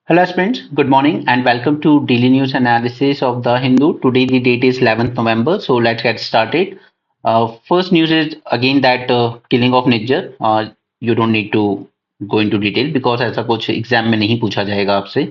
Hello, friends. Good morning and welcome to Daily News Analysis of the Hindu. Today, the date is 11th November, so let's get started. First news is again that killing of Niger. You don't need to go into detail because ऐसा कुछ exam में नहीं पूछा जाएगा आपसे.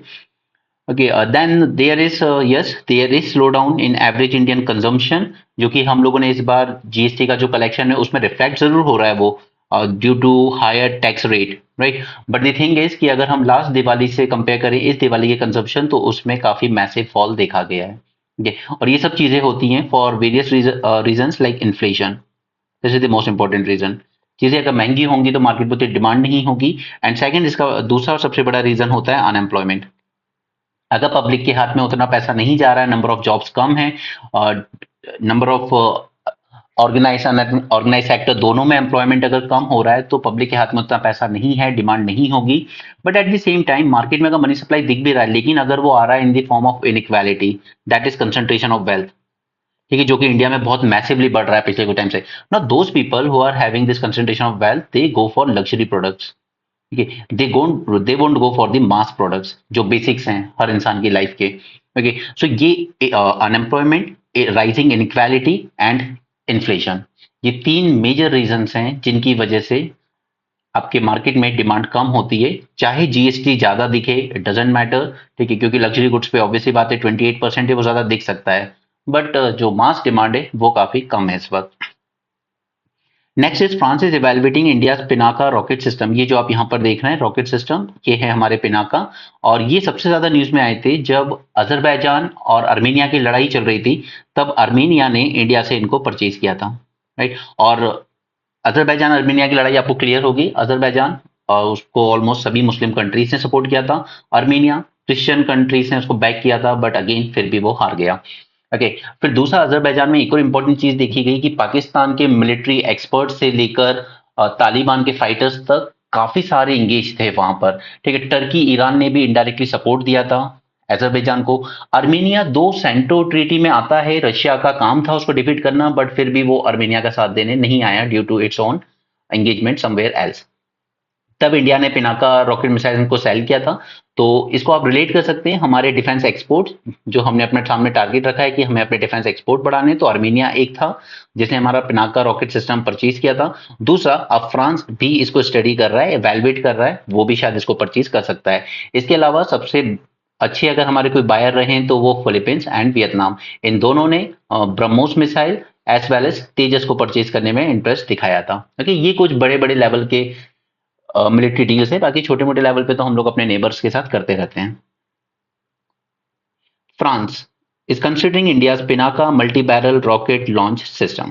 Okay, then there is yes, there is slowdown in average Indian consumption जो कि हम लोगों ने इस बार जीएसटी का जो कलेक्शन है उसमें रिफ्लेक्ट जरूर हो रहा है वो due to higher tax rate right but the thing is कि अगर हम लास्ट दिवाली से कंपेयर करें इस दिवाली के कंजम्पशन तो उसमें काफी मैसिव फॉल देखा गया है ठीक है और ये सब चीजें होती हैं for various reasons like inflation this is the most important reason चीजें अगर महंगी होंगी तो मार्केट में उतनी डिमांड नहीं होगी एंड सेकंड इसका दूसरा और सबसे बड़ा रीजन होता है अनएम्प्लॉयमेंट अगर पब्लिक के हाथ में उतना पैसा नहीं जा रहा है नंबर ऑफ जॉब्स कम है और नंबर ऑफ ऑर्गेनाइज सेक्टर दोनों में एम्प्लॉयमेंट अगर कम हो रहा है तो पब्लिक के हाथ में उतना पैसा नहीं है डिमांड नहीं होगी but at the same time market में अगर मनी सप्लाई दिख भी रहा है लेकिन अगर वो आ रहा है in the form of inequality that is concentration of wealth ठीक है जो कि इंडिया में बहुत मैसिवली बढ़ रहा है पिछले कुछ टाइम से ना those people who are having this concentration of wealth they go for luxury products ठीक है they won't go for the mass products जो बेसिक्स हैं हर इंसान की लाइफ के ओके सो ये unemployment rising inequality and inflation ये तीन मेजर रीजंस हैं जिनकी वजह से आपके मार्केट में डिमांड कम होती है चाहे जीएसटी ज्यादा दिखे इट डजेंट मैटर ठीक है क्योंकि लग्जरी गुड्स पे ऑब्वियसली बात है 28% है वो ज्यादा दिख सकता है बट जो मास डिमांड है वो काफी कम है इस वक्त next is France is evaluating India Pinaka rocket system ये जो आप यहाँ पर देख रहे हैं रॉकेट सिस्टम ये है हमारे पिनाका और ये सबसे ज्यादा न्यूज में आए थे जब अजरबैजान और अर्मेनिया की लड़ाई चल रही थी तब अर्मेनिया ने इंडिया से इनको परचेज किया था राइट और अजरबैजान अर्मेनिया की लड़ाई आपको क्लियर होगी अजरबैजान उसको ऑलमोस्ट सभी मुस्लिम कंट्रीज ने सपोर्ट किया था अर्मेनिया क्रिश्चियन कंट्रीज ने उसको बैक किया था बट अगेन फिर भी वो हार गया ओके फिर दूसरा अजरबैजान में एक और इम्पोर्टेंट चीज देखी गई कि पाकिस्तान के मिलिट्री एक्सपर्ट से लेकर तालिबान के फाइटर्स तक काफी सारे इंगेज थे वहां पर ठीक है टर्की ईरान ने भी इनडायरेक्टली सपोर्ट दिया था अजरबैजान को अर्मेनिया दो सेंटो ट्रीटी में आता है रशिया का काम था उसको डिफीट करना बट फिर भी वो अर्मेनिया का साथ देने नहीं आया due to its own engagement somewhere else तब इंडिया ने पिनाका रॉकेट मिसाइल को सेल किया था तो इसको आप रिलेट कर सकते हैं हमारे डिफेंस एक्सपोर्ट जो हमने अपने सामने टारगेट रखा है कि हमें अपने डिफेंस एक्सपोर्ट बढ़ाने तो अर्मेनिया एक था जिसने हमारा पिनाका रॉकेट सिस्टम परचेज किया था दूसरा अब फ्रांस भी इसको स्टडी कर रहा है एवेलुएट कर रहा है वो भी शायद इसको परचेज कर सकता है इसके अलावा सबसे अच्छे अगर हमारे कोई बायर रहे तो वो फिलीपींस एंड वियतनाम इन दोनों ने BrahMos missile as well as Tejas को परचेज करने में इंटरेस्ट दिखाया था ओके ये कुछ बड़े बड़े लेवल के मिलिट्री डील्स है बाकी छोटे मोटे लेवल पे तो हम लोग अपने नेबर्स के साथ करते रहते हैं France is considering India's Pinaka multi-barrel rocket launch system.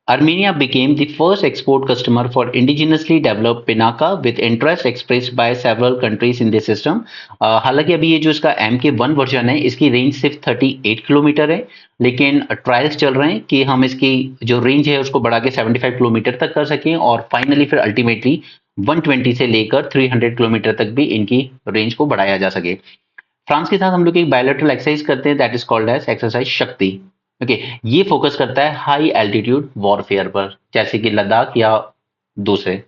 Armenia became the first export customer for indigenously developed Pinaka with interest expressed by several countries in this system. हालांकि अभी ये जो इसका MK1 वर्जन है इसकी रेंज सिर्फ 38 kilometre है लेकिन ट्रायल्स चल रहे हैं कि हम इसकी जो रेंज है उसको बढ़ा के 75 किलोमीटर तक कर सकें और फाइनली फिर अल्टीमेटली 120 से लेकर 300 किलोमीटर तक भी इनकी रेंज को बढ़ाया जा सके फ्रांस के साथ हम लोग एक बायोलेटरल एक्सरसाइज करते हैं that is called as exercise Shakti okay ये फोकस करता है हाई एल्टीट्यूड वॉरफेयर पर जैसे कि लद्दाख या दूसरे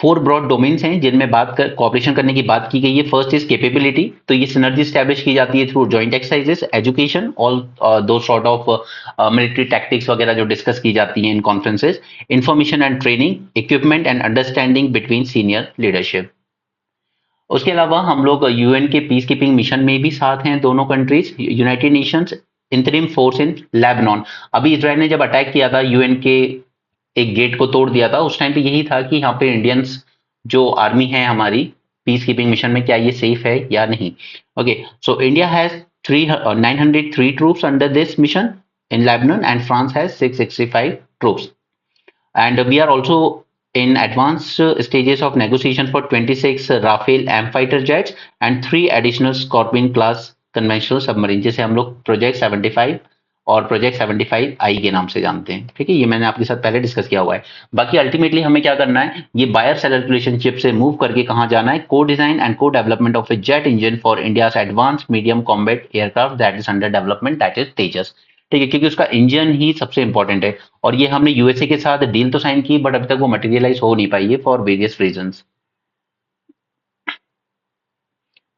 फोर ब्रॉड डोमेन्स हैं जिनमें बात कर कॉपरेशन करने की बात की गई है फर्स्ट इज कैपेबिलिटी तो ये सिनर्जी स्टैब्लिश की जाती है through joint exercises education all those sort of military tactics वगैरह जो डिस्कस की जाती हैं in conferences information and training equipment and understanding between senior leadership उसके अलावा हम लोग यूएन के पीस कीपिंग मिशन में भी साथ हैं दोनों countries United Nations interim force in Lebanon अभी इसराइल ने जब अटैक किया था यूएन के एक गेट को तोड़ दिया था उस टाइम पे यही था कि यहाँ पे इंडियंस जो आर्मी है हमारी पीस कीपिंग मिशन में क्या ये सेफ है या नहीं okay so India has 903 troops under this mission in Lebanon and France has 665 troops and we are also in advanced stages of negotiation for 26 Rafale AIM fighter jets and 3 additional Scorpion class conventional submarine जिसे हम लोग project 75 और project 75 आई के नाम से जानते हैं ठीक है ये मैंने आपके साथ पहले डिस्कस किया हुआ है बाकी अल्टीमेटली हमें क्या करना है ये बायर सेलर रिलेशनशिप से मूव करके कहाँ जाना है को डिजाइन एंड को development of a jet engine for India's advance medium combat aircraft that is under development that is Tejas ठीक है क्योंकि उसका इंजन ही सबसे इंपॉर्टेंट है और ये हमने यूएसए के साथ डील तो साइन की बट अभी तक वो मटेरियलाइज हो नहीं पाई है फॉर वेरियस रीजंस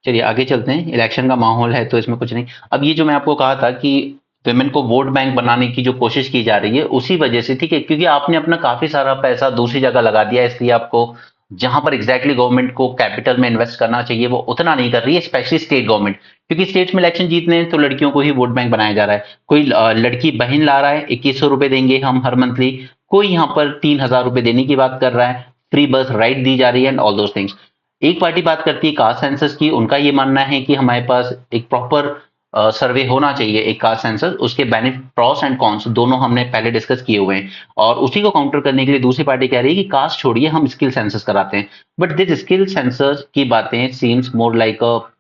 चलिए आगे चलते हैं। इलेक्शन का माहौल है तो इसमें कुछ नहीं। अब ये जो मैं आपको कहा था कि विमेन को वोट बैंक बनाने की जो कोशिश की जा रही है उसी वजह से, ठीक है, क्योंकि आपने अपना काफी सारा पैसा दूसरी जगह लगा दिया, इसलिए आपको जहां पर एग्जैक्टली गवर्नमेंट को कैपिटल में इन्वेस्ट करना चाहिए वो उतना नहीं कर रही है, स्पेशली स्टेट गवर्नमेंट। क्योंकि स्टेट्स में इलेक्शन जीतने हैं तो लड़कियों को ही वोट बैंक बनाया जा रहा है। कोई लड़की बहन ला रहा है 2100 रुपए देंगे हम हर मंथली, कोई यहाँ पर 3000 रुपए देने की बात कर रहा है, फ्री बस राइड दी जा रही है एंड ऑल दोस थिंग्स। एक पार्टी बात करती है कास्ट सेंसस की, उनका ये मानना है कि हमारे पास एक प्रॉपर सर्वे होना चाहिए, एक कास्ट सेंसस, उसके बेनिफिट प्रॉस एंड कॉन्स दोनों हमने पहले डिस्कस किए हुए हैं। और उसी को काउंटर करने के लिए दूसरी पार्टी कह रही है कि कास्ट छोड़िए, हम स्किल सेंसस कराते हैं। बट दिस स्किल सेंसस की बातें सीम्स मोर लाइक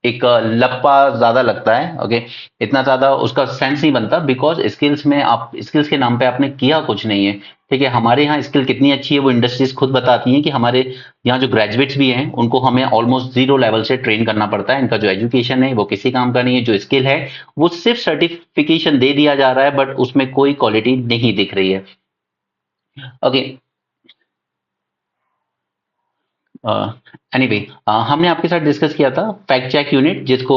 एक लप्पा ज्यादा लगता है। ओके, इतना ज्यादा उसका सेंस नहीं बनता, बिकॉज स्किल्स में आप स्किल्स के नाम पे आपने किया कुछ नहीं है। ठीक है, हमारे यहाँ स्किल कितनी अच्छी है वो इंडस्ट्रीज खुद बताती हैं कि हमारे यहाँ जो ग्रेजुएट्स भी हैं उनको हमें ऑलमोस्ट जीरो लेवल से ट्रेन करना पड़ता है। इनका जो एजुकेशन है वो किसी काम का नहीं है, जो स्किल है वो सिर्फ सर्टिफिकेशन दे दिया जा रहा है, बट उसमें कोई क्वालिटी नहीं दिख रही है। ओके, एनीवे, हमने आपके साथ डिस्कस किया था फैक्ट चेक यूनिट, जिसको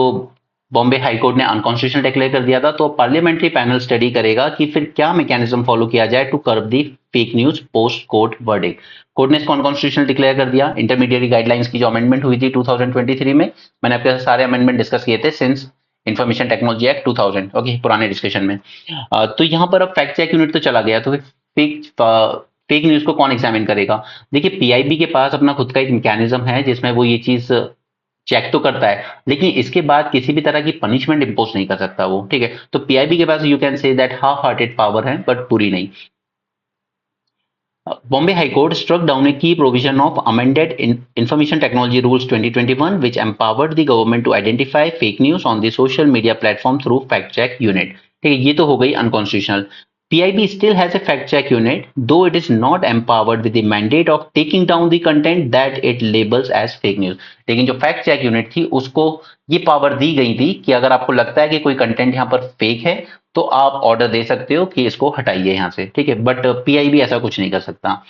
बॉम्बे हाई कोर्ट ने अनकॉन्स्टिट्यूशनल डिक्लेयर कर दिया था। तो पार्लियामेंट्री पैनल स्टडी करेगा कि फिर क्या मैकेनिज्म फॉलो किया जाए to curb the fake news post court verdict. Court ने इसको अनकॉन्स्टिट्यूशनल डिक्लेयर कर दिया। इंटरमीडिएट गाइडलाइंस की जो अमेंडमेंट हुई थी 2023 में, मैंने आपके साथ सारे अमेंडमेंट डिस्कस किए थे since information technology act 2000, okay, पुराने डिस्कशन में। तो यहाँ पर अब फैक्ट चेक यूनिट तो चला गया, तो फिर फेक न्यूज को कौन एग्जामिन करेगा? देखिए, पीआईबी के पास अपना खुद का एक मैकेनिज्म है जिसमें वो ये चीज चेक तो करता है, लेकिन इसके बाद किसी भी तरह की पनिशमेंट इंपोज नहीं कर सकता वो। ठीक है, तो पीआईबी के पास you can say that half hearted power है, बट पूरी नहीं। Bombay High Court struck down a key provision of amended Information Technology Rules 2021, which empowered the government to identify fake news on the social media platform through fact check unit. ठीक है, ये तो हो गई unconstitutional. PIB still has a fact check unit, though it is not empowered with the mandate of taking down the content that it labels as fake news. लेकिन जो fact check unit थी उसको ये पावर दी गई थी कि अगर आपको लगता है कि कोई कंटेंट यहाँ पर फेक है तो आप ऑर्डर दे सकते हो कि इसको हटाइए यहाँ से। ठीक है, बट पीआईबी ऐसा कुछ नहीं कर सकता।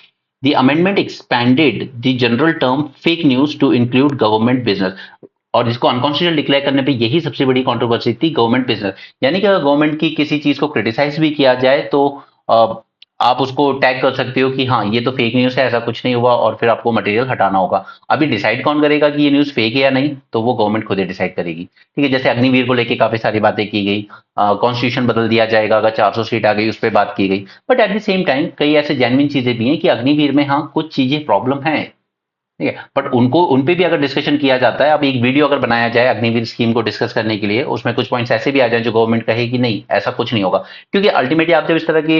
The amendment expanded the general term fake news to include government business, और इसको अनकॉन्स्टिट्यूशनल डिक्लेयर करने पे यही सबसे बड़ी कंट्रोवर्सी थी, गवर्नमेंट बिजनेस। यानी कि अगर गवर्नमेंट की किसी चीज को क्रिटिसाइज भी किया जाए तो आप उसको टैग कर सकते हो कि हाँ ये तो फेक न्यूज है, ऐसा कुछ नहीं हुआ, और फिर आपको मटेरियल हटाना होगा। अभी डिसाइड कौन करेगा कि ये न्यूज फेक है या नहीं? तो वो गवर्नमेंट खुद ही डिसाइड करेगी। ठीक है, जैसे अग्निवीर को लेके काफी सारी बातें की गई, कॉन्स्टिट्यूशन बदल दिया जाएगा अगर 400 सीट आ गई, उस पर बात की गई। But at the same time कई ऐसे जेन्युइन चीजें भी हैं कि अग्निवीर में हाँ कुछ चीजें प्रॉब्लम है। ठीक है, बट उनको उन पे भी अगर डिस्कशन किया जाता है, अब एक वीडियो अगर बनाया जाए अग्निवीर स्कीम को डिस्कस करने के लिए, उसमें कुछ पॉइंट्स ऐसे भी आ जाए जो गवर्नमेंट कहे कि नहीं ऐसा कुछ नहीं होगा। क्योंकि अल्टीमेटली आप जब इस तरह के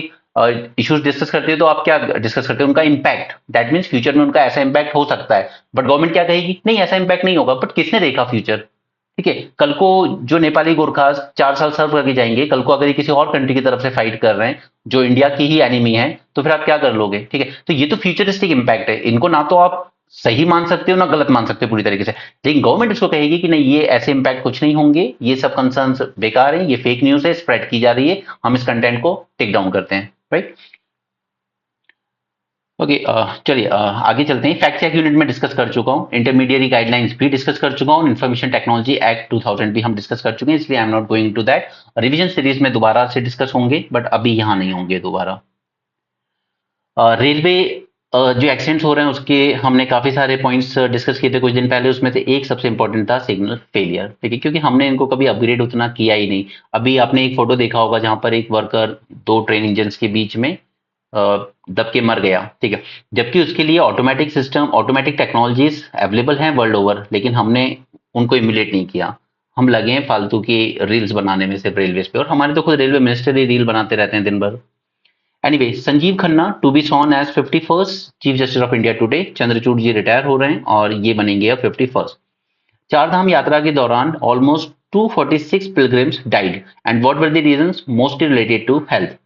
इश्यूज डिस्कस करते हो तो आप क्या डिस्कस करते हो? उनका इम्पैक्ट, दैट मीन्स फ्यूचर में उनका ऐसा इम्पैक्ट हो सकता है। बट गवर्नमेंट क्या कहेगी? नहीं ऐसा इम्पैक्ट नहीं होगा। बट किसने देखा फ्यूचर? ठीक है, कल को जो नेपाली गोरखास 4 साल सर्व करके जाएंगे, कल को अगर ये किसी और कंट्री की तरफ से फाइट कर रहे हैं जो इंडिया की ही एनिमी है, तो फिर आप क्या कर लोगे? ठीक है, तो ये तो फ्यूचरिस्टिक इम्पैक्ट है, इनको ना तो आप सही मान सकते हो ना गलत मान सकते हो पूरी तरीके से। लेकिन गवर्नमेंट इसको कहेगी कि नहीं ये ऐसे इम्पैक्ट कुछ नहीं होंगे, ये सब कंसर्न्स बेकार है, ये फेक न्यूज है, स्प्रेड की जा रही है, हम इस कंटेंट को टेक डाउन करते हैं। राइट, ओके, चलिए आगे चलते हैं। फैक्ट चेक यूनिट में डिस्कस कर चुका हूँ, इंटरमीडिएट गाइडलाइंस भी डिस्कस कर चुका हूँ, इन्फॉर्मेशन टेक्नोलॉजी एक्ट 2000 भी हम डिस्कस कर चुके हैं, इसलिए I am not going to that. Revision series में दोबारा से डिस्कस होंगे, बट अभी यहाँ नहीं होंगे दोबारा। रेलवे जो एक्सीडेंट्स हो रहे हैं उसके हमने काफी सारे पॉइंट्स डिस्कस किए थे कुछ दिन पहले, उसमें से एक सबसे इंपॉर्टेंट था सिग्नल फेलियर। ठीक है, क्योंकि हमने इनको कभी अपग्रेड उतना किया ही नहीं। अभी आपने एक फोटो देखा होगा जहां पर एक वर्कर दो ट्रेन इंजन के बीच में दब के मर गया। ठीक है, जबकि उसके लिए automatic system, automatic technologies available हैं वर्ल्ड ओवर, लेकिन हमने उनको इमिलेट नहीं किया। हम लगे हैं फालतू की रील्स बनाने में सिर्फ रेलवे पे, और हमारे तो खुद रेलवे मिनिस्टर ही रील बनाते रहते हैं दिन भर। Anyway, Sanjiv Khanna to be sworn as 51st chief justice of India today. Chandrachud ji retire हो रहे हैं और ये बनेंगे अब 51st। चारधाम यात्रा के दौरान almost 246 pilgrims died, and what were the reasons? Mostly related to health.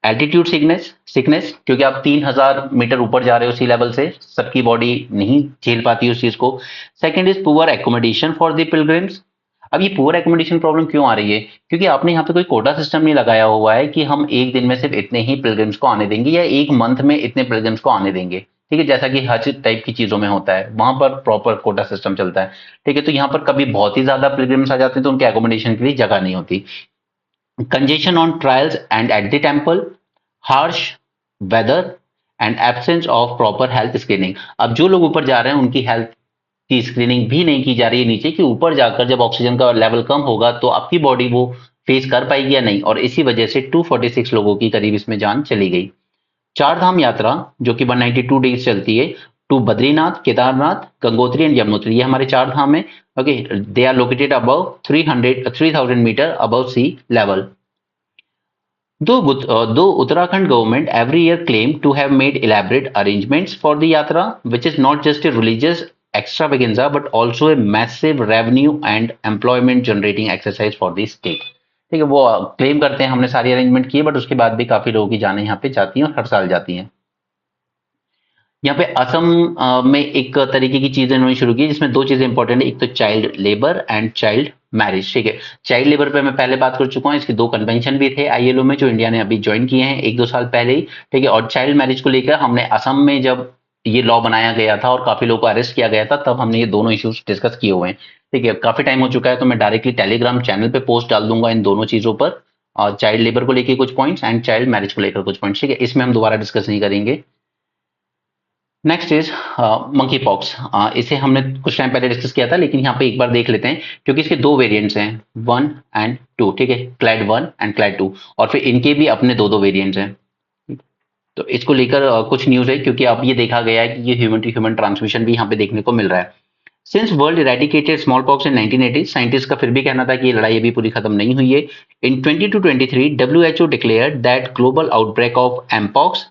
Altitude sickness sickness क्योंकि आप 3000 मीटर ऊपर जा रहे हो सी लेवल से, सबकी बॉडी नहीं झेल पाती उस चीज को। Second is poor accommodation for the pilgrims. अब ये पुअर एकोमोडेशन प्रॉब्लम क्यों आ रही है? क्योंकि आपने यहाँ पे कोई कोटा सिस्टम नहीं लगाया हुआ है कि हम एक दिन में सिर्फ इतने ही पिलग्रिम्स को आने देंगे या एक मंथ में इतने पिलग्रिम्स को आने देंगे। ठीक है, जैसा कि हज टाइप की चीजों में होता है, वहां पर प्रॉपर कोटा सिस्टम चलता है। ठीक है, तो यहाँ पर कभी बहुत ही ज्यादा पिलग्रिम्स आ जाते हैं तो उनके एकोमोडेशन के लिए जगह नहीं होती। Congestion on trials and at the temple, harsh weather and absence of proper health screening. अब जो लोग ऊपर जा रहे हैं उनकी हेल्थ की स्क्रीनिंग भी नहीं की जा रही है नीचे, कि ऊपर जाकर जब ऑक्सीजन का लेवल कम होगा तो आपकी बॉडी वो फेस कर पाएगी या नहीं, और इसी वजह से 246 लोगों की करीब इसमें जान चली गई। चार धाम यात्रा जो कि 192 डेज चलती है, टू बद्रीनाथ, केदारनाथ, गंगोत्री एंड यमुनोत्री, ये हमारे चार धाम है। Okay, they are located above 3000 metre above sea level. Though Uttarakhand government every year claim to have made elaborate arrangements for the yatra, which is not just a religious extravaganza but also a massive revenue and employment generating exercise for the state। ठीक है, वो claim करते हैं हमने सारी arrangement की है, but उसके बाद भी काफी लोगों की जानें यहाँ पे जाती हैं और हर साल जाती हैं। यहाँ पे असम में एक तरीके की चीजें इन्होंने शुरू की जिसमें दो चीजें इंपॉर्टेंट है, एक तो child labour and child marriage. ठीक है, चाइल्ड लेबर पे मैं पहले बात कर चुका हूँ, इसके दो कन्वेंशन भी थे आईएलओ में जो इंडिया ने अभी ज्वाइन किए हैं 1-2 साल पहले ही। ठीक है, और चाइल्ड मैरिज को लेकर हमने असम में जब ये लॉ बनाया गया था और काफी लोगों को अरेस्ट किया गया था तब हमने ये दोनों इश्यूज डिस्कस किए हुए हैं। ठीक है, काफी टाइम हो चुका है तो मैं डायरेक्टली टेलीग्राम चैनल पे पोस्ट डाल दूंगा इन दोनों चीजों पर, और चाइल्ड लेबर को लेकर कुछ पॉइंट्स एंड चाइल्ड मैरिज को लेकर कुछ पॉइंट्स। ठीक है, इसमें हम दोबारा डिस्कस नहीं करेंगे। Next is monkey pox. इसे हमने कुछ टाइम पहले डिस्कस किया था लेकिन यहाँ पे एक बार देख लेते हैं क्योंकि इसके दो वेरिएंट्स हैं 1 एंड 2। ठीक है, क्लैड 1 एंड क्लैड 2, और फिर इनके भी अपने दो वेरिएंट्स हैं। तो इसको लेकर कुछ न्यूज है क्योंकि अब ये देखा गया है कि ये ह्यूमन टू ह्यूमन ट्रांसमिशन भी यहाँ पे देखने को मिल रहा है। Since world eradicated smallpox in 1980, scientist का फिर भी कहना था कि ये लड़ाई अभी पूरी खत्म नहीं हुई है। इन 2023 WHO declared that global outbreak of mpox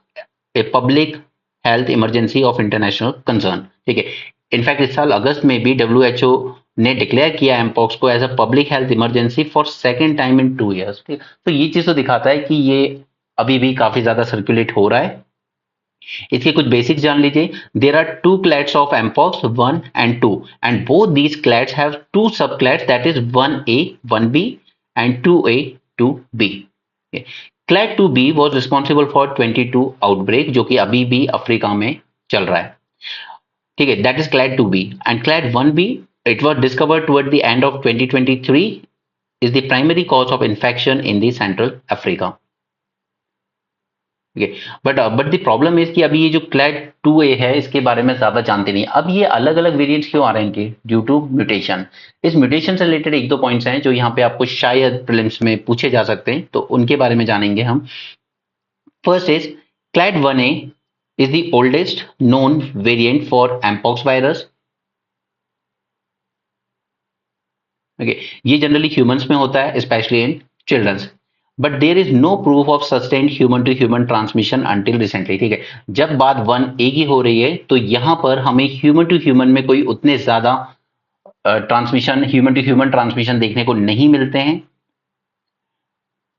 a public health emergency of international concern. ठीक है, इनफैक्ट इस साल अगस्त में भी WHO ने डिक्लेयर किया एमपॉक्स को as a public health emergency for second time in 2 years। ठीक, तो ये चीज तो दिखाता है कि ये अभी भी काफी ज्यादा सर्कुलेट हो रहा है। इसके कुछ बेसिक्स जान लीजिए। There are 2 clades of mpox 1 and 2 and both these clades have 2 subclades, that is 1A 1B and 2A 2B। Clad 2B was responsible for 22 outbreak जो कि अभी भी अफ्रीका में चल रहा है। ठीक है, that is clad 2B and clad 1B it was discovered toward the end of 2023 is the primary cause of infection in the Central Africa। But the problem is कि अभी ये जो क्लैड 2A है इसके बारे में ज्यादा जानते नहीं। अब ये अलग अलग वेरिएंट्स क्यों आ रहे हैं इनके? Due to mutation. इस म्यूटेशन से रिलेटेड 1-2 पॉइंट्स हैं जो यहाँ पे आपको शायद प्रीलिम्स में पूछे जा सकते हैं, तो उनके बारे में जानेंगे हम। First is clade 1A is the oldest known variant for mpox virus. Okay, ये जनरली ह्यूमंस में होता है, specially in childrens, but there is no proof of sustained human to human transmission until recently. ठीक है, जब बात 1A की हो रही है तो यहां पर हमें ह्यूमन टू ह्यूमन में कोई उतने ज्यादा transmission, human to human transmission देखने को नहीं मिलते हैं।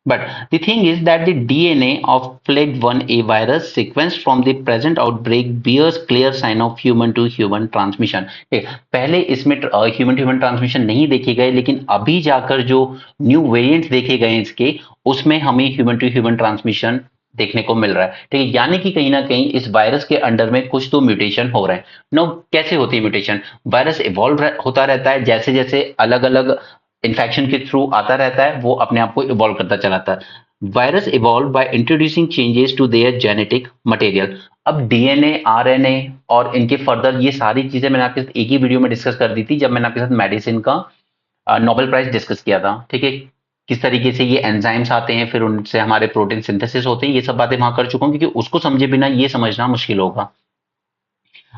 But the thing is that the DNA of Plague 1A virus sequence from the present outbreak bears clear sign of human to human transmission। पहले इसमें ह्यूमन टू ह्यूमन ट्रांसमिशन नहीं देखे गए लेकिन अभी जाकर जो न्यू वेरिएंट्स देखे गए इसके उसमें हमें ह्यूमन टू ह्यूमन ट्रांसमिशन देखने को मिल रहा है। ठीक है, यानी कि कहीं ना कहीं इस वायरस के अंडर में कुछ तो म्यूटेशन हो रहा है। नो, कैसे होती है म्यूटेशन? वायरस इवॉल्व होता रहता है, जैसे जैसे अलग अलग इन्फेक्शन के थ्रू आता रहता है वो अपने आप को इवॉल्व करता चलाता है। Virus evolve by introducing changes to their genetic material. अब डीएनए, आरएनए और इनके फर्दर ये सारी चीजें मैंने आपके साथ एक ही वीडियो में डिस्कस कर दी थी जब मैंने आपके साथ मेडिसिन का नोबेल प्राइज डिस्कस किया था। ठीक है, किस तरीके से ये एंजाइम्स आते हैं फिर उनसे हमारे प्रोटीन सिंथेसिस होते हैं, ये सब बातें वहां कर चुका हूं क्योंकि उसको समझे बिना ये समझना मुश्किल होगा।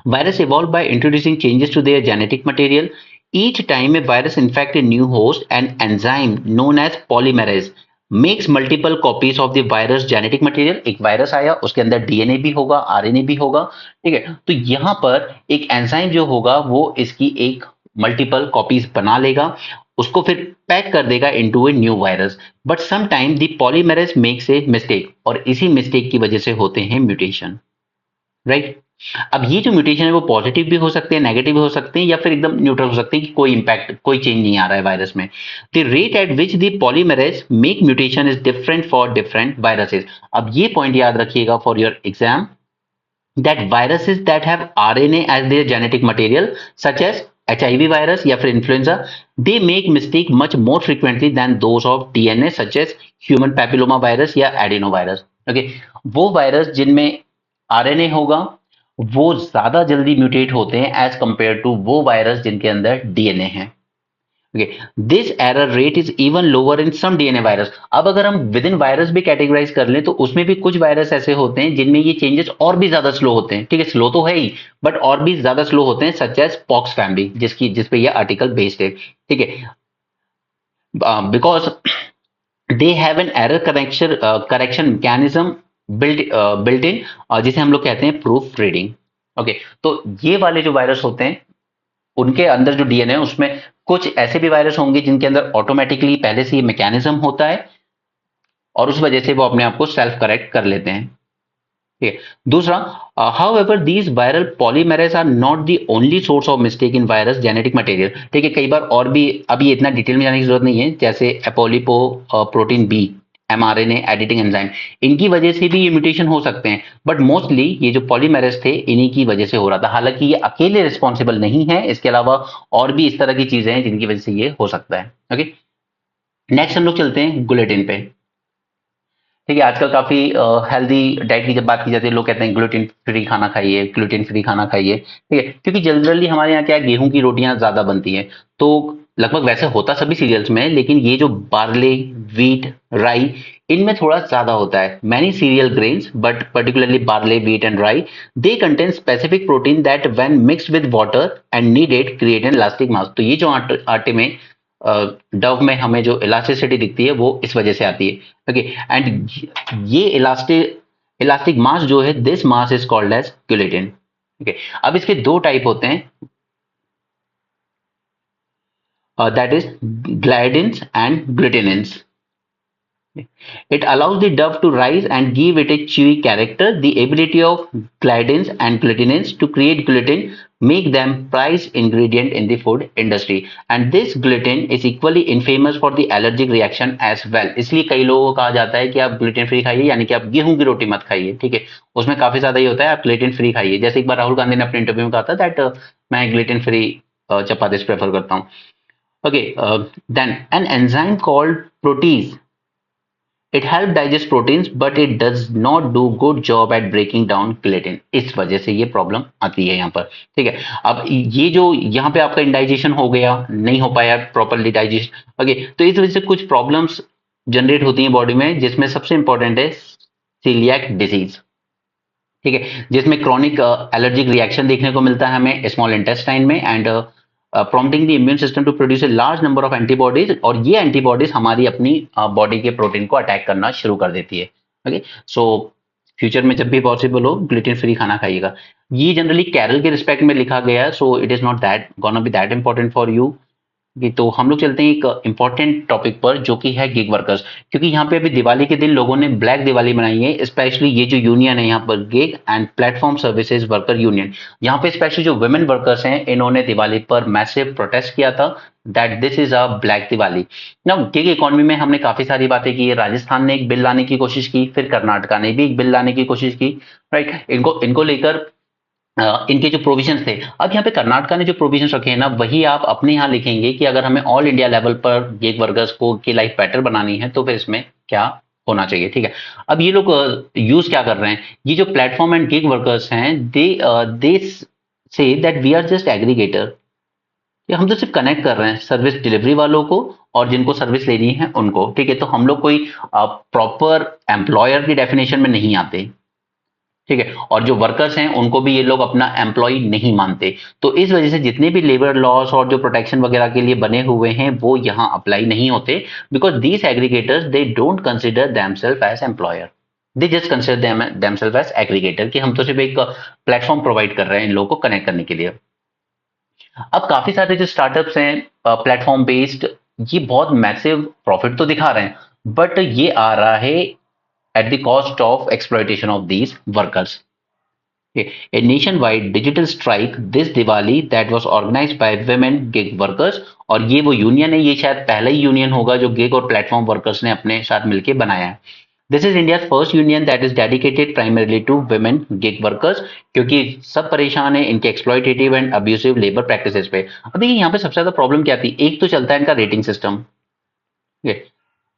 Virus evolved by introducing changes to their genetic material. Each time a virus infects a new host, an enzyme known as polymerase makes multiple copies of the virus genetic material। एक वायरस आया उसके अंदर DNA भी होगा, RNA भी होगा। ठीक है, तो यहां पर एक एंजाइम जो होगा वो इसकी एक मल्टीपल कॉपीज बना लेगा, उसको फिर पैक कर देगा into a new virus. But some time the polymerase makes a mistake और इसी मिस्टेक की वजह से होते हैं म्यूटेशन। राइट, अब ये जो म्यूटेशन है वो पॉजिटिव भी हो सकते हैं, नेगेटिव भी हो सकते हैं या फिर एकदम न्यूट्रल हो सकते हैं कि कोई इंपैक्ट, कोई चेंज नहीं आ रहा है वायरस में। The rate at which the polymerase make mutation is different for different viruses. अब ये पॉइंट याद रखिएगा for your exam. that viruses that have RNA as their genetic material, such as HIV virus या फिर influenza, they make mistake much more frequently than those of DNA, such as human papilloma virus या adenovirus. Okay, वो virus जिनमें RNA होगा वो ज्यादा जल्दी mutate होते हैं एज कंपेयर टू वो वायरस जिनके अंदर DNA है. Okay, this error rate is even lower in some DNA virus. अब अगर हम विद इन वायरस भी कैटेगराइज कर लें तो उसमें भी कुछ वायरस ऐसे होते हैं जिनमें ये चेंजेस और भी ज्यादा स्लो होते हैं. ठीक है, स्लो तो है ही बट और भी ज्यादा स्लो होते हैं, सच एज पॉक्स फैमिली जिसपे ये आर्टिकल बेस्ड है. ठीक है, because they have an error correction mechanism built in, जिसे हम लोग कहते हैं प्रूफ रीडिंग. ओके, तो ये वाले जो वायरस होते हैं उनके अंदर जो डीएनए है उसमें कुछ ऐसे भी वायरस होंगे जिनके अंदर ऑटोमेटिकली पहले से ये मैकेनिज्म होता है और उस वजह से वो अपने आप को सेल्फ करेक्ट कर लेते हैं. ठीक है, दूसरा, however these viral polymerase are not the only source of mistake in virus genetic material. ठीक है, कई बार और भी, अभी इतना डिटेल में जाने की जरूरत नहीं है, जैसे apolipoprotein B mRNA editing enzyme, इनकी वजह से भी ये म्यूटेशन हो सकते हैं, बट मोस्टली ये जो पॉलीमेरेज थे इन्हीं की वजह से हो रहा था. हालांकि ये अकेले रिस्पॉन्सिबल नहीं है, इसके अलावा और भी इस तरह की चीजें हैं जिनकी वजह से ये हो सकता है. ओके, नेक्स्ट हम लोग चलते हैं ग्लूटेन पे. ठीक है, आजकल काफी हेल्दी डाइट की जब बात की जाती है लोग कहते हैं ग्लूटेन फ्री खाना खाइए, ग्लूटेन फ्री खाना खाइए. ठीक है, क्योंकि जनरली हमारे यहाँ क्या है, गेहूं की रोटियां ज्यादा बनती हैं, तो लगभग वैसे होता सभी सीरियल्स में है, लेकिन ये जो बार्ले, वीट, राई, इनमें थोड़ा ज्यादा होता है. Many cereal grains but particularly barley, wheat and rye, they contain specific protein that when mixed with water and kneaded create an elastic mass. तो ये जो आटे में डव में हमें जो इलास्टिसिटी दिखती है वो इस वजह से आती है. ओके, एंड ये इलास्टिक मास जो है, this mass is called as gluten. Okay, अब इसके दो टाइप होते हैं, that is gliadins and glutenins. It allows the dough to rise and give it a chewy character. The ability of gliadins and glutenins to create gluten make them prized ingredient in the food industry. And this gluten is equally infamous for the allergic reaction as well. इसलिए कई लोगों को कहा जाता है कि आप gluten free खाइए, यानी कि आप गेहूं की रोटी मत खाइए. ठीक है, उसमें काफी ज्यादा ये होता है, आप ग्लूटेन फ्री खाइए. जैसे एक बार राहुल गांधी ने अपने इंटरव्यू में कहा था दैट मैं ग्लूटेन फ्री चपातीस प्रेफर करता हूँ. Okay, then an enzyme called protease, it help digest proteins but it does not do good job at breaking down gluten. इस वजह से ये प्रॉब्लम आती है यहाँ पर. ठीक है, अब ये जो यहाँ पे आपका इंडाइजेशन हो गया, नहीं हो पाया प्रॉपरली डाइजेस्ट. ओके, तो इस वजह से कुछ प्रॉब्लम्स जनरेट होती हैं बॉडी में, जिसमें सबसे इंपॉर्टेंट है सीलियाक डिजीज. ठीक है, जिसमें क्रॉनिक एलर्जिक रिएक्शन देखने को मिलता है हमें स्मॉल इंटेस्टाइन में, and prompting the immune system to produce a large number of antibodies, और ये एंटीबॉडीज हमारी अपनी बॉडी के प्रोटीन को अटैक करना शुरू कर देती है. ओके, सो फ्यूचर में जब भी पॉसिबल हो ग्लूटेन फ्री खाना खाइएगा. ये जनरली कैरल के रिस्पेक्ट में लिखा गया है, so it is not that gonna be that important for you. तो हम लोग चलते हैं एक इंपॉर्टेंट टॉपिक पर, जो कि है गिग वर्कर्स. क्योंकि यहाँ पे अभी दिवाली के दिन लोगों ने ब्लैक दिवाली मनाई है, स्पेशली ये जो यूनियन है यहाँ पर, gig and platform services worker union. यहाँ पे स्पेशली जो वुमेन वर्कर्स हैं, इन्होंने दिवाली पर मैसिव प्रोटेस्ट किया था that this is a black Diwali. ना गिग इकोनॉमी में हमने काफी सारी बातें की है. राजस्थान ने एक बिल लाने की कोशिश की, फिर कर्नाटका ने भी एक बिल लाने की कोशिश की. राइट, इनको लेकर इनके जो प्रोविजंस थे, अब यहाँ पे कर्नाटका ने जो प्रोविजंस रखे हैं ना, वही आप अपने यहाँ लिखेंगे कि अगर हमें ऑल इंडिया लेवल पर गिग वर्कर्स को की लाइफ बेटर बनानी है तो फिर इसमें क्या होना चाहिए. ठीक है, अब ये लोग यूज क्या कर रहे हैं, ये जो प्लेटफॉर्म एंड गिग वर्कर्स हैं, they say that we are just aggregator. हम तो सिर्फ कनेक्ट कर रहे हैं सर्विस डिलीवरी वालों को और जिनको सर्विस लेनी है उनको. ठीक है, तो हम लोग कोई प्रॉपर एम्प्लॉयर की डेफिनेशन में नहीं आते. ठीक है, और जो वर्कर्स हैं उनको भी ये लोग अपना एम्प्लॉय नहीं मानते. तो इस वजह से जितने भी लेबर लॉस और जो प्रोटेक्शन वगैरह के लिए बने हुए हैं वो यहाँ अप्लाई नहीं होते, because these aggregators they don't consider themselves as employer, they just consider themselves as aggregator, कि हम तो सिर्फ एक प्लेटफॉर्म प्रोवाइड कर रहे हैं इन लोगों को कनेक्ट करने के लिए. अब काफी सारे जो स्टार्टअप्स हैं प्लेटफॉर्म बेस्ड, ये बहुत मैसिव प्रॉफिट तो दिखा रहे हैं, बट ये आ रहा है at the cost of exploitation of these workers. Okay. A nationwide digital strike this Diwali that was organized by women gig workers, और ये वो यूनियन है, ये शायद पहला ही यूनियन होगा जो गिग और प्लेटफॉर्म वर्कर्स ने अपने साथ मिलकर बनाया है. This is India first union that is dedicated primarily to women gig workers, क्योंकि सब परेशान है इनके exploitative and abusive labour practices पे। अब देखिए यहाँ पे सबसे ज्यादा प्रॉब्लम क्या थी, एक तो चलता है इनका रेटिंग सिस्टम। ठीक है,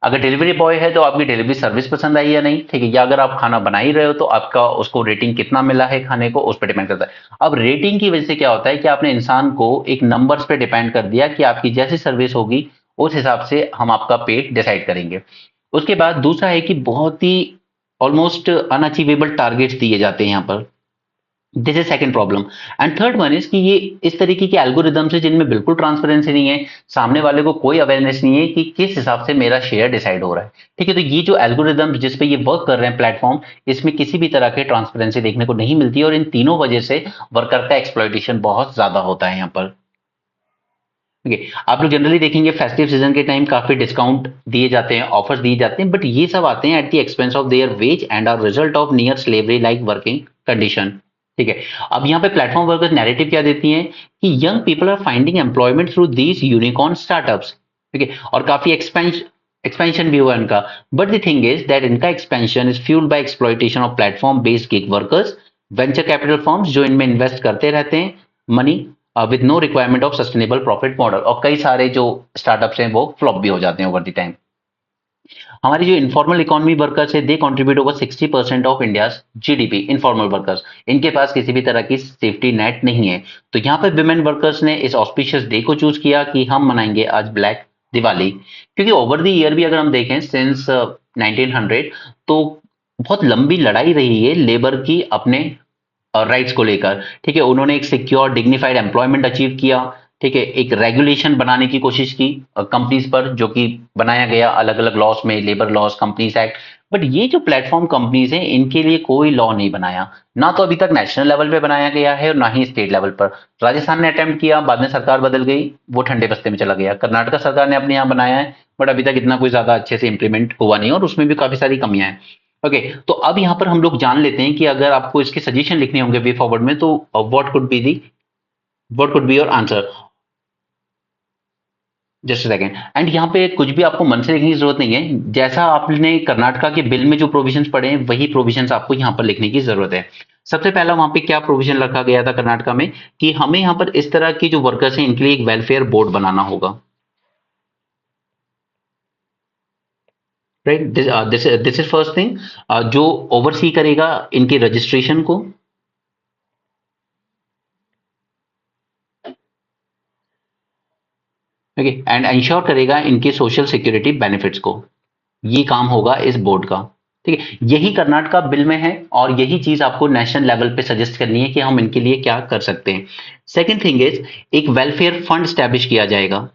अगर डिलीवरी बॉय है तो आपकी डिलीवरी सर्विस पसंद आई या नहीं, ठीक है, या अगर आप खाना बना ही रहे हो तो आपका उसको रेटिंग कितना मिला है खाने को, उस पर डिपेंड करता है। अब रेटिंग की वजह से क्या होता है कि आपने इंसान को एक नंबर्स पे डिपेंड कर दिया कि आपकी जैसी सर्विस होगी उस हिसाब से हम आपका पेट डिसाइड करेंगे। उसके बाद दूसरा है कि बहुत ही ऑलमोस्ट अनअचीवेबल टारगेट्स दिए जाते हैं यहाँ पर। This is second problem. And third one is कि ये इस तरीके के एल्गोरिदम्स है जिनमें बिल्कुल ट्रांसपेरेंसी नहीं है, सामने वाले को कोई अवेयरनेस नहीं है कि किस हिसाब से मेरा शेयर डिसाइड हो रहा है। ठीक है, तो ये जो एल्गोरिदम्स जिस पे ये वर्क कर रहे हैं प्लेटफॉर्म, इसमें किसी भी तरह के ट्रांसपेरेंसी देखने को नहीं मिलती है, और इन तीनों वजह से वर्कर का एक्सप्लॉयटेशन बहुत ज्यादा होता है यहाँ पर। ठीक है, आप लोग जनरली देखेंगे फेस्टिव सीजन के टाइम काफी डिस्काउंट दिए जाते हैं, ऑफर्स दिए जाते हैं, बट ये सब आते हैं at the expense of their wage and are result of near slavery like working condition. ठीक है, अब यहाँ पे प्लेटफॉर्म वर्कर्स नैरेटिव क्या देती हैं कि young people are finding employment through these unicorn startups. ठीक है, और काफी एक्सपेंशन भी हुआ है इनका, but the thing is that इनका expansion is fuelled by exploitation of platform based gig workers, venture capital firms जो इनमें इन्वेस्ट करते रहते हैं money with no requirement of sustainable profit model, और कई सारे जो स्टार्टअप्स हैं वो फ्लॉप भी हो जाते हैं ओवर द टाइम। हमारी जो इनफॉर्मल इकोनॉमी वर्कर्स है they contribute over 60% of India's GDP. Informal workers, इनके पास किसी भी तरह की सेफ्टी नेट नहीं है। तो यहाँ पे विमेन वर्कर्स ने इस ऑस्पिशियस डे को चूज किया कि हम मनाएंगे आज ब्लैक दिवाली, क्योंकि ओवर द ईयर भी अगर हम देखें सिंस 1900, तो बहुत लंबी लड़ाई रही है लेबर की अपने राइट्स को लेकर। ठीक है, उन्होंने एक सिक्योर डिग्निफाइड एम्प्लॉयमेंट अचीव किया। ठीक है, एक रेगुलेशन बनाने की कोशिश की कंपनीज पर, जो कि बनाया गया अलग अलग लॉस में, labour laws, companies act. But ये जो प्लेटफॉर्म कंपनीज हैं इनके लिए कोई लॉ नहीं बनाया, ना तो अभी तक नेशनल लेवल पे बनाया गया है और ना ही स्टेट लेवल पर। राजस्थान ने अटेम्प्ट किया, बाद में सरकार बदल गई, वो ठंडे बस्ते में चला गया। कर्नाटक सरकार ने अपने यहाँ बनाया है, बट अभी तक इतना कोई ज्यादा अच्छे से इंप्लीमेंट हुआ नहीं, और उसमें भी काफी सारी कमियां हैं। ओके, तो अब यहाँ पर हम लोग जान लेते हैं कि अगर आपको इसके सजेशन लिखने होंगे वे फॉरवर्ड में, तो what could be your answer. Just second, and यहाँ पे कुछ भी आपको मन से लिखने की जरूरत नहीं है, जैसा आपने कर्नाटका के बिल में जो प्रोविजंस पढ़े हैं वही प्रोविजंस आपको यहाँ पर लिखने की जरूरत है। सबसे पहला वहां पे क्या प्रोविजन रखा गया था कर्नाटका में कि हमें यहाँ पर इस तरह के जो वर्कर्स हैं इनके लिए एक वेलफेयर बोर्ड बनाना होगा। Right, this is first thing, जो ओवरसी करेगा इनके रजिस्ट्रेशन को। ओके, एंड इंश्योर करेगा इनके सोशल सिक्योरिटी बेनिफिट्स को। ये काम होगा इस बोर्ड का। ठीक है, यही कर्नाटका बिल में है, और यही चीज आपको नेशनल लेवल पे सजेस्ट करनी है कि हम इनके लिए क्या कर सकते हैं। सेकंड थिंग इज, एक वेलफेयर फंड स्टैब्लिश किया जाएगा।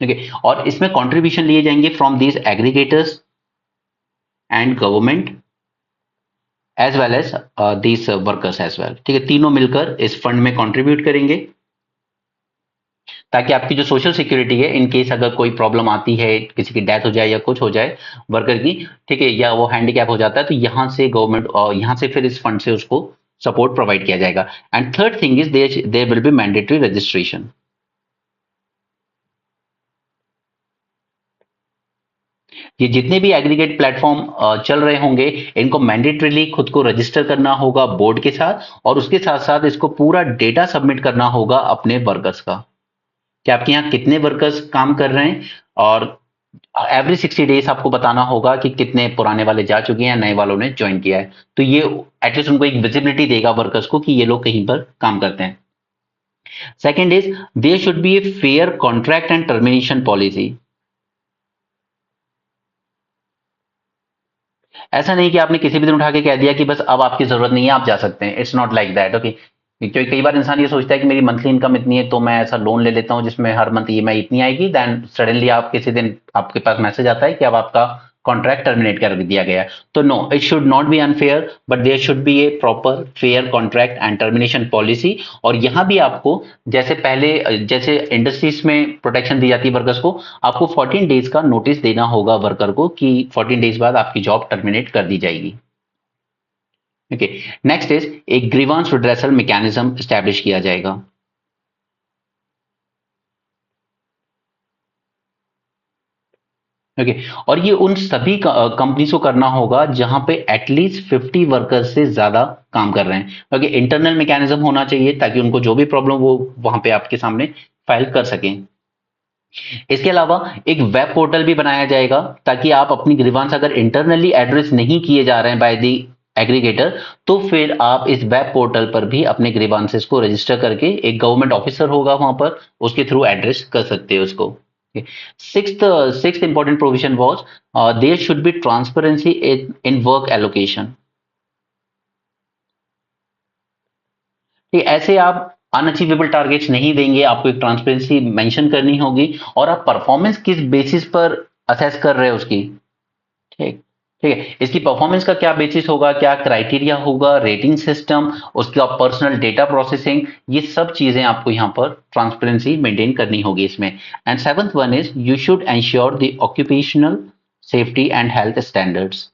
ठीक है, और इसमें कंट्रीब्यूशन लिए जाएंगे from these aggregators and government as well as these workers as well. ठीक है, तीनों मिलकर इस फंड में कंट्रीब्यूट करेंगे, ताकि आपकी जो सोशल सिक्योरिटी है, इन केस अगर कोई प्रॉब्लम आती है, किसी की डेथ हो जाए या कुछ हो जाए वर्कर की, ठीक है, या वो हैंडीकैप हो जाता है, तो यहाँ से गवर्नमेंट, और यहाँ से फिर इस फंड से उसको सपोर्ट प्रोवाइड किया जाएगा। And third thing is there will be mandatory registration. ये जितने भी एग्रीगेट प्लेटफॉर्म चल रहे होंगे, इनको मैंडेटरीली खुद को रजिस्टर करना होगा बोर्ड के साथ, और उसके साथ साथ इसको पूरा डेटा सबमिट करना होगा अपने वर्कर्स का, कि आपके यहाँ कितने वर्कर्स काम कर रहे हैं, और एवरी 60 डेज आपको बताना होगा कि कितने पुराने वाले जा चुके हैं, नए वालों ने ज्वाइन किया है। तो ये एटलीस्ट उनको एक विजिबिलिटी देगा वर्कर्स को कि ये लोग कहीं पर काम करते हैं। Second is, there should be a fair contract and termination policy. ऐसा नहीं कि आपने किसी भी दिन उठा के कह दिया कि बस अब आपकी जरूरत नहीं है, आप जा सकते हैं। It's not like that. Okay, क्योंकि कई बार इंसान ये सोचता है कि मेरी मंथली इनकम इतनी है, तो मैं ऐसा लोन ले लेता हूँ जिसमें हर मंथ ईएमआई इतनी आएगी, देन सडनली आप किसी दिन आपके पास मैसेज आता है कि अब आपका कॉन्ट्रैक्ट टर्मिनेट कर दिया गया है। तो no, it should not be unfair, but there should be a proper fair contract and termination policy. और यहाँ भी आपको, जैसे पहले, जैसे इंडस्ट्रीज में प्रोटेक्शन दी जाती है वर्कर्स को, आपको 14 डेज का नोटिस देना होगा वर्कर को कि 14 डेज बाद आपकी जॉब टर्मिनेट कर दी जाएगी। ओके, नेक्स्ट इज, एक ग्रीवांस रिड्रेसल मैकेनिज्म स्टैब्लिश किया जाएगा। ओके। और ये उन सभी कंपनीज को करना होगा जहां पे एटलीस्ट 50 वर्कर्स से ज्यादा काम कर रहे हैं। ओके, इंटरनल मैकेनिज्म होना चाहिए ताकि उनको जो भी प्रॉब्लम वो वहां पे आपके सामने फाइल कर सकें। इसके अलावा एक वेब पोर्टल भी बनाया जाएगा ताकि आप अपनी ग्रीवांस अगर इंटरनली एड्रेस नहीं किए जा रहे हैं बाय द एग्रीगेटर, तो फिर आप इस वेब पोर्टल पर भी अपने ग्रीवांसेस को रजिस्टर करके, एक गवर्नमेंट ऑफिसर होगा वहां पर, उसके थ्रू एड्रेस कर सकते हैं उसको। Sixth sixth important provision was there should be transparency in work allocation. ठीक है, ऐसे आप अनअचीवेबल टारगेट्स नहीं देंगे, आपको एक ट्रांसपेरेंसी मेंशन करनी होगी और आप परफॉर्मेंस किस बेसिस पर असेस कर रहे हो उसकी। ठीक ठीक है, इसकी परफॉर्मेंस का क्या बेसिस होगा, क्या क्राइटेरिया होगा, रेटिंग सिस्टम, उसका पर्सनल डेटा प्रोसेसिंग, ये सब चीजें आपको यहाँ पर ट्रांसपेरेंसी मेंटेन करनी होगी इसमें। And seventh one is you should ensure the occupational safety and health standards.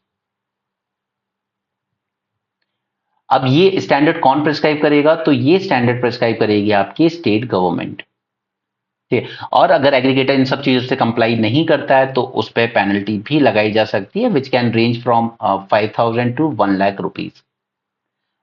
अब ये स्टैंडर्ड कौन प्रिस्क्राइब करेगा, तो ये स्टैंडर्ड प्रिस्क्राइब करेगी आपकी स्टेट गवर्नमेंट। ठीक है, और अगर एग्रीगेटर इन सब चीजों से कंप्लाई नहीं करता है तो उस पर पेनल्टी भी लगाई जा सकती है, which can range from 5,000 to 1 lakh rupees.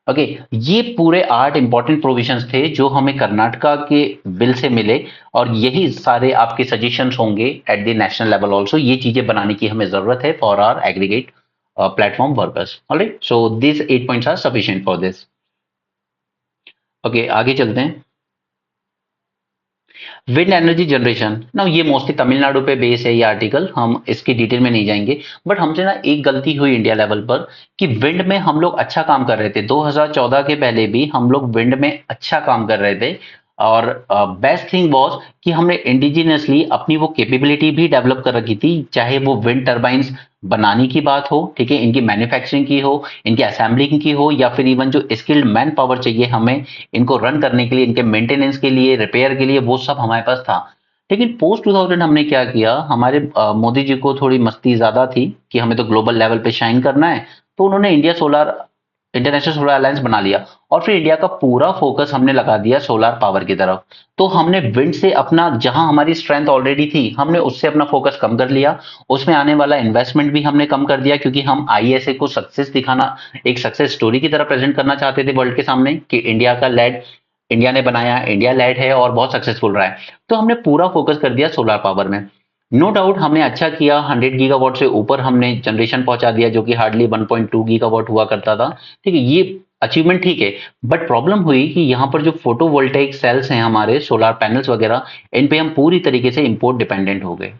Okay, ये पूरे 8 इंपॉर्टेंट प्रोविजंस थे जो हमें कर्नाटका के बिल से मिले, और यही सारे आपके सजेशंस होंगे at the national level also. ये चीजें बनाने की हमें जरूरत है for our aggregate platform workers. Alright, so this 8 points are sufficient for this. Okay, आगे चलते हैं। विंड एनर्जी जनरेशन ना, ये मोस्टली तमिलनाडु पे बेस है ये आर्टिकल, हम इसकी डिटेल में नहीं जाएंगे। बट हमसे ना एक गलती हुई इंडिया लेवल पर कि विंड में हम लोग अच्छा काम कर रहे थे, 2014 के पहले भी हम लोग विंड में अच्छा काम कर रहे थे। और बेस्ट थिंग वाज कि हमने इंडिजिनियसली अपनी वो कैपेबिलिटी भी डेवलप कर रखी थी, चाहे वो विंड टर्बाइंस बनाने की बात हो, ठीक है, इनकी मैन्युफैक्चरिंग की हो, इनकी असेंबलिंग की हो, या फिर इवन जो स्किल्ड मैन पावर चाहिए हमें इनको रन करने के लिए, इनके मेंटेनेंस के लिए, रिपेयर के लिए, वो सब हमारे पास था। लेकिन पोस्ट 2000 हमने क्या किया, हमारे मोदी जी को थोड़ी मस्ती ज्यादा थी कि हमें तो ग्लोबल लेवल पे शाइन करना है, तो उन्होंने इंटरनेशनल सोलर अलायंस बना लिया, और फिर इंडिया का पूरा फोकस हमने लगा दिया सोलर पावर की तरफ। तो हमने विंड से अपना, जहां हमारी स्ट्रेंथ ऑलरेडी थी, हमने उससे अपना फोकस कम कर लिया, उसमें आने वाला इन्वेस्टमेंट भी हमने कम कर दिया, क्योंकि हम आईएसए को सक्सेस दिखाना, एक सक्सेस स्टोरी की तरह प्रेजेंट करना चाहते थे वर्ल्ड के सामने कि इंडिया का लेड, इंडिया ने बनाया, इंडिया लेड है और बहुत सक्सेसफुल रहा है। तो हमने पूरा फोकस कर दिया सोलर पावर में। नो डाउट हमने अच्छा किया, 100 गीगावाट से ऊपर हमने जनरेशन पहुंचा दिया, जो कि हार्डली 1.2 गीगावाट हुआ करता था। ठीक है, ये अचीवमेंट ठीक है, बट प्रॉब्लम हुई कि यहाँ पर जो फोटोवोल्टेइक सेल्स हैं हमारे, सोलर पैनल्स वगैरह, इन पे हम पूरी तरीके से इंपोर्ट डिपेंडेंट हो गए।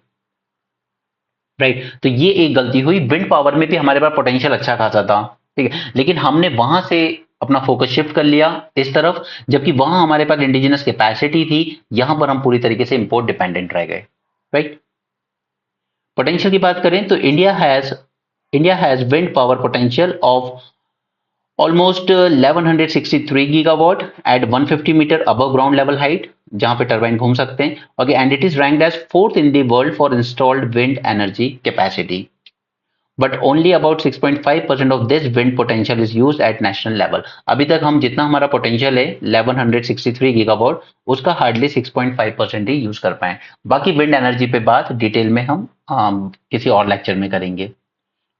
राइट, तो ये एक गलती हुई। विंड पावर में भी हमारे पास पोटेंशियल अच्छा खासा था, ठीक है, लेकिन हमने वहां से अपना फोकस शिफ्ट कर लिया इस तरफ, जबकि वहां हमारे पास इंडिजिनस कैपेसिटी थी, यहां पर हम पूरी तरीके से इंपोर्ट डिपेंडेंट रह गए। राइट, पोटेंशियल की बात करें तो India has wind power potential of almost 1163 gigawatt at 150 metre above ground level height, जहां पे टरबाइन घूम सकते हैं। Okay, and it is ranked as fourth in the world for installed wind energy capacity, but only about 6.5% of this wind potential is use at national level. अभी तक हम जितना हमारा पोटेंशियल है 1163 गीगावाट, उसका हार्डली 6.5% ही यूज कर पाए। बाकी विंड एनर्जी पे बात डिटेल में हम किसी और लेक्चर में करेंगे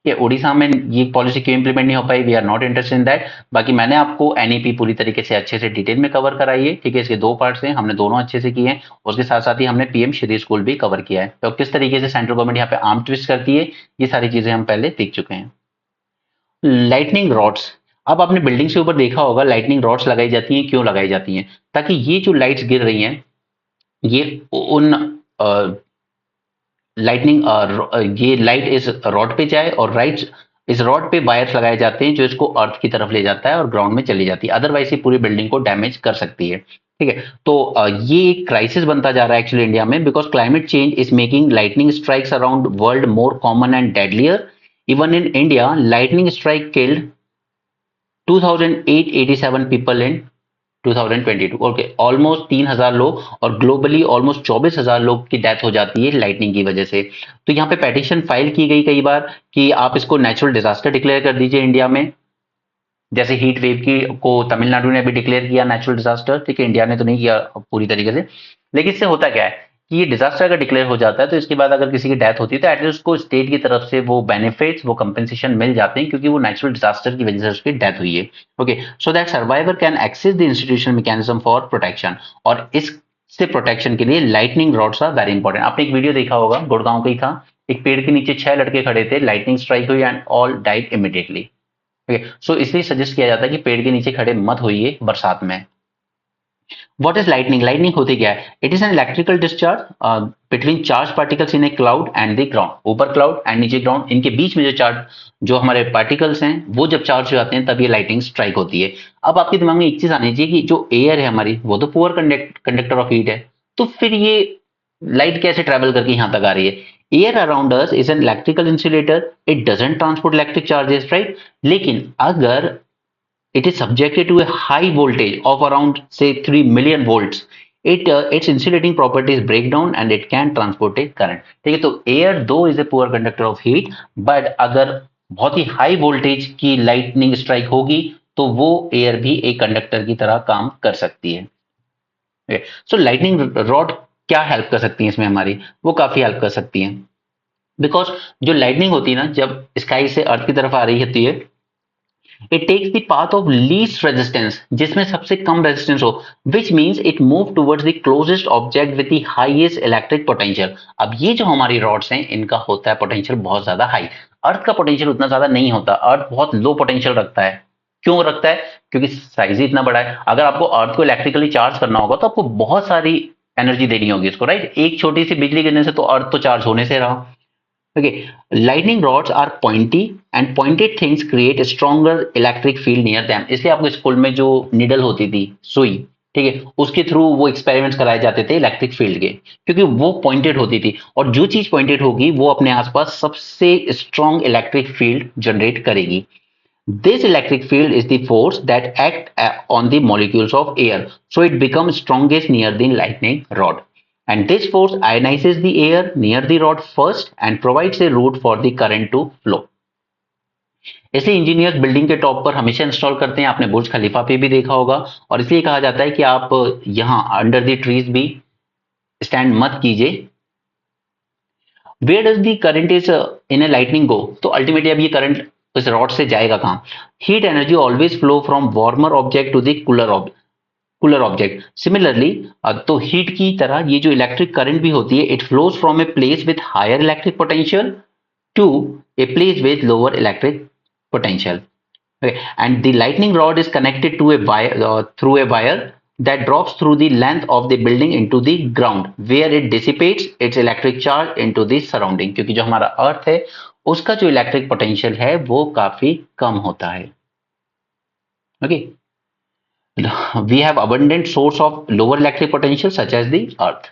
कि उड़ीसा में ये पॉलिसी क्यों इंप्लीमेंट नहीं हो पाई, we are not interested in that. बाकी मैंने आपको एनईपी पूरी तरीके से अच्छे से डिटेल में कवर कराई है, ठीक है, इसके 2 पार्ट्स हैं, हमने दोनों अच्छे से किए हैं। उसके साथ साथ ही हमने पीएम श्री स्कूल भी कवर किया है, तो किस तरीके से सेंट्रल गवर्नमेंट यहाँ पे आर्म ट्विस्ट करती है, ये सारी चीजें हम पहले देख चुके हैं। लाइटनिंग रॉड्स, अब आपने बिल्डिंग से ऊपर देखा होगा लाइटनिंग रॉड्स लगाई जाती हैं, क्यों लगाई जाती हैं, ताकि ये जो लाइट्स गिर रही हैं ये उन ये लाइट इस रॉड पे जाए, और राइट इस रॉड पे वायर्स लगाए जाते हैं जो इसको अर्थ की तरफ ले जाता है और ग्राउंड में चली जाती है, अदरवाइज ये पूरी बिल्डिंग को डैमेज कर सकती है। ठीक है, तो ये एक क्राइसिस बनता जा रहा है एक्चुअली इंडिया में, because climate change is making lightning strikes around world more common and deadlier. Even in India lightning strike killed 2887 people in 2022। Okay, almost 3000 लोग, और ग्लोबली ऑलमोस्ट 24,000 लोग की डेथ हो जाती है लाइटनिंग की वजह से। तो यहाँ पे पेटिशन फाइल की गई कई बार कि आप इसको नेचुरल डिजास्टर डिक्लेयर कर दीजिए इंडिया में, जैसे हीट वेव की को तमिलनाडु ने भी डिक्लेयर किया नेचुरल डिजास्टर, ठीक है, इंडिया ने तो नहीं किया पूरी तरीके से। लेकिन इससे होता क्या है कि ये डिजास्टर अगर डिक्लेयर हो जाता है तो इसके बाद अगर किसी की डेथ होती है तो एटलीस्ट उसको स्टेट की तरफ से वो बेनिफिट्स, वो कंपेंसेशन मिल जाते हैं, क्योंकि वो नेचुरल डिजास्टर की वजह से उसकी डेथ हुई है। Okay, so that survivor can access the institutional mechanism for protection. और इससे प्रोटेक्शन के लिए lightning rods are very important. आपने एक वीडियो देखा होगा, गुड़गांव का ही था, एक पेड़ के नीचे 6 लड़के खड़े थे, लाइटनिंग स्ट्राइक हुई and all died immediately. Okay, so इसलिए सजेस्ट किया जाता है कि पेड़ के नीचे खड़े मत होइए बरसात में। What is lightning? Lightning होती क्या है? It is an electrical discharge between charged particles in a cloud and the ground. ऊपर क्लाउड एंड नीचे ग्राउंड, इनके बीच में जो चार्ज, जो हमारे पार्टिकल्स हैं, वो जब चार्ज हो जाते हैं तब ये लाइटनिंग स्ट्राइक होती है। अब आपके दिमाग में एक चीज आनी चाहिए कि जो एयर है हमारी, वो तो पुअर कंडक्टर ऑफ हीट है, तो फिर ये लाइट कैसे ट्रेवल करके यहाँ तक आ रही है? Air around us is an electrical insulator, it doesn't transport electric charges, right? लेकिन अगर it is subjected to a high voltage of around say 3 million volts, its insulating properties break down and it can transport a current। ठीक है, तो air दो is a poor conductor of heat, but अगर बहुत ही high voltage की lightning strike होगी तो वो एयर भी एक कंडक्टर की तरह काम कर सकती है। सो लाइटनिंग रॉड क्या हेल्प कर सकती है इसमें हमारी? वो काफी हेल्प कर सकती है, बिकॉज जो लाइटनिंग होती है ना, जब स्काई से अर्थ की तरफ आ रही होती है, it takes the path of least resistance, जिसमें सबसे कम रेजिस्टेंस हो, which means it move towards the closest object with the highest electric potential. अब ये जो हमारी रॉड्स हैं, इनका होता है पोटेंशियल बहुत ज्यादा हाई। अर्थ का पोटेंशियल उतना ज्यादा नहीं होता, अर्थ बहुत लो पोटेंशियल रखता है। क्यों रखता है? क्योंकि साइज ही इतना बड़ा है। अगर आपको अर्थ को इलेक्ट्रिकली चार्ज करना होगा तो आपको बहुत सारी एनर्जी देनी होगी इसको, राइट? एक छोटी सी बिजली गिरने से तो अर्थ तो चार्ज होने से रहा। Okay, lightning rods are pointy and pointed things create a stronger electric field near them। इसलिए आपको स्कूल में जो निडल होती थी, सुई, ठीक है, उसके थ्रू वो एक्सपेरिमेंट्स कराए जाते थे इलेक्ट्रिक फील्ड के, क्योंकि वो पॉइंटेड होती थी, और जो चीज पॉइंटेड होगी वो अपने आसपास सबसे स्ट्रॉन्ग इलेक्ट्रिक फील्ड जनरेट करेगी। This electric field is the force that act on the molecules of air, so it becomes strongest near the lightning rod. And this force ionizes the air near the rod first and provides a route for the current to flow। ऐसे engineers building के top पर हमेशा install करते हैं, आपने बुर्ज खलीफा पे भी देखा होगा, और इसलिए कहा जाता है कि आप यहाँ अंडर द ट्रीज भी स्टैंड मत कीजिए। Where does the current is in a lightning go? तो अल्टीमेटली अब ये करंट उस रॉड से जाएगा कहाँ? Heat energy always flow from warmer object to the cooler object. Similarly, तो हीट की तरह ये जो इलेक्ट्रिक करंट भी होती है, it flows from a place with higher electric potential to a place with lower electric potential. And the lightning rod is connected to a wire through a wire that drops through the length of the building into the ground where it dissipates its electric charge into the surrounding। क्योंकि जो हमारा अर्थ है उसका जो electric potential है वो काफी कम होता है। Okay, we have abundant source of lower electric potential such as the earth।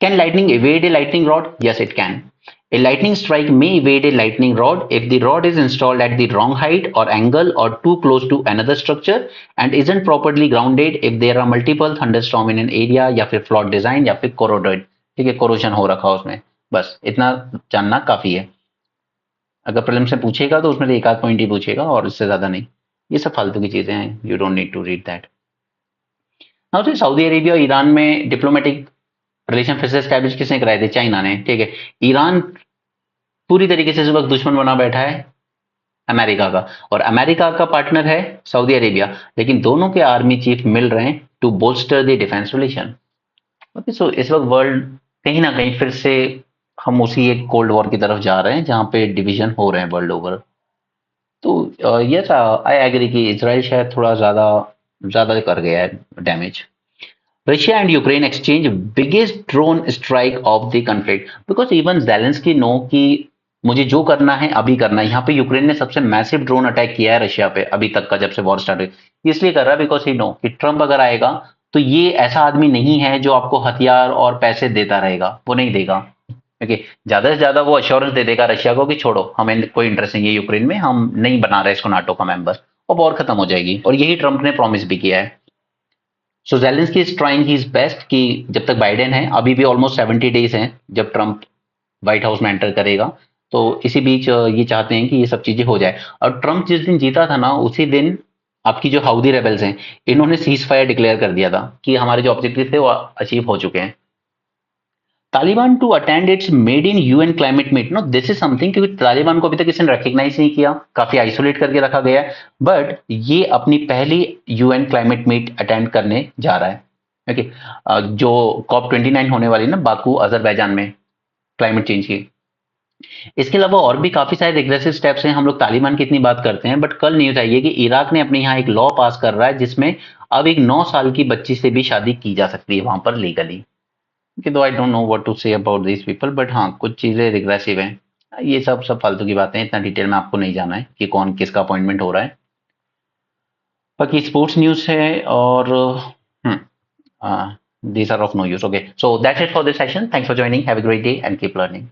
Can lightning evade a lightning rod? Yes, it can। A lightning strike may evade a lightning rod if the rod is installed at the wrong height or angle or too close to another structure and isn't properly grounded, if there are multiple thunderstorm in an area, या फिर flawed design, या फिर corroded, ठीक है, corrosion हो रखा उसमें। बस इतना जानना काफी है। अगर प्रीलिम्स से पूछेगा तो उसमें एक आध पॉइंट ही पूछेगा और इससे ज्यादा नहीं। ये सब फालतू की चीजें हैं, you don't need to read that. Now तो सऊदी अरेबिया और ईरान में डिप्लोमेटिक रिलेशन फिर से एस्टैब्लिश किसने कराए थे? चाइना ने, ठीक है। ईरान पूरी तरीके से इस वक्त दुश्मन बना बैठा है अमेरिका का, और अमेरिका का पार्टनर है सऊदी अरेबिया, लेकिन दोनों के आर्मी चीफ मिल रहे हैं to bolster the defence relation. Okay, so इस वक्त वर्ल्ड कहीं ना कहीं फिर से हम उसी एक कोल्ड वॉर की तरफ जा रहे हैं जहां पे डिवीजन हो रहे हैं वर्ल्ड ओवर। तो यस, आई एग्री कि इजराइल शायद थोड़ा ज्यादा ज्यादा कर गया है damage. Russia and Ukraine exchange biggest drone strike of the conflict because even Zelensky know कि मुझे जो करना है अभी करना है। यहाँ पे यूक्रेन ने सबसे मैसिव ड्रोन अटैक किया है रशिया पे अभी तक का, जब से वॉर स्टार्ट हुई। इसलिए कर रहा है बिकॉज ही नो कि ट्रम्प अगर आएगा तो ये ऐसा आदमी नहीं है जो आपको हथियार और पैसे देता रहेगा, वो नहीं देगा। ओके, ज्यादा से ज्यादा वो अश्योरेंस दे देगा रशिया को कि छोड़ो, हमें कोई इंटरेस्ट नहीं है यूक्रेन में, हम नहीं बना रहे इसको नाटो का मेंबर, और वॉर खत्म हो जाएगी। और यही ट्रम्प ने प्रॉमिस भी किया है। So Zelensky is trying his best कि जब तक बाइडेन है, अभी भी ऑलमोस्ट 70 डेज हैं जब ट्रम्प व्हाइट हाउस में एंटर करेगा, तो इसी बीच ये चाहते हैं कि ये सब चीजें हो जाए। और ट्रम्प जिस दिन जीता था ना, उसी दिन आपकी जो हाउदी रेबल्स हैं, इन्होंने सीज फायर डिक्लेयर कर दिया था कि हमारे जो ऑब्जेक्टिव थे वो अचीव हो चुके हैं। Taliban to attend its maiden UN climate meet, no this is something, क्योंकि तालिबान को अभी तक किसी ने रिकॉग्नाइज नहीं किया, काफी आइसोलेट करके रखा गया है, बट ये अपनी पहली यूएन क्लाइमेट मीट अटेंड करने जा रहा है। ओके, जो COP29 होने वाली है ना बाकू अजरबैजान में, क्लाइमेट चेंज की। इसके अलावा और भी काफी सारे रिग्रेसिव स्टेप्स हैं। हम लोग तालिबान की इतनी बात करते हैं, बट कल न्यूज आई है कि इराक ने अपने यहाँ एक लॉ पास कर रहा है जिसमें अब एक 9 साल की बच्ची से भी शादी की जा सकती है वहां पर legally. Though I don't know what to say about this people, but हाँ कुछ चीजें रिग्रेसिव हैं। ये सब फालतू की बातें हैं, इतना डिटेल में आपको नहीं जाना है कि कौन किसका अपॉइंटमेंट हो रहा है। बाकी स्पोर्ट्स न्यूज है और these are of no use. Okay, so that's it for this session. Thanks for joining. Have a great day and keep learning.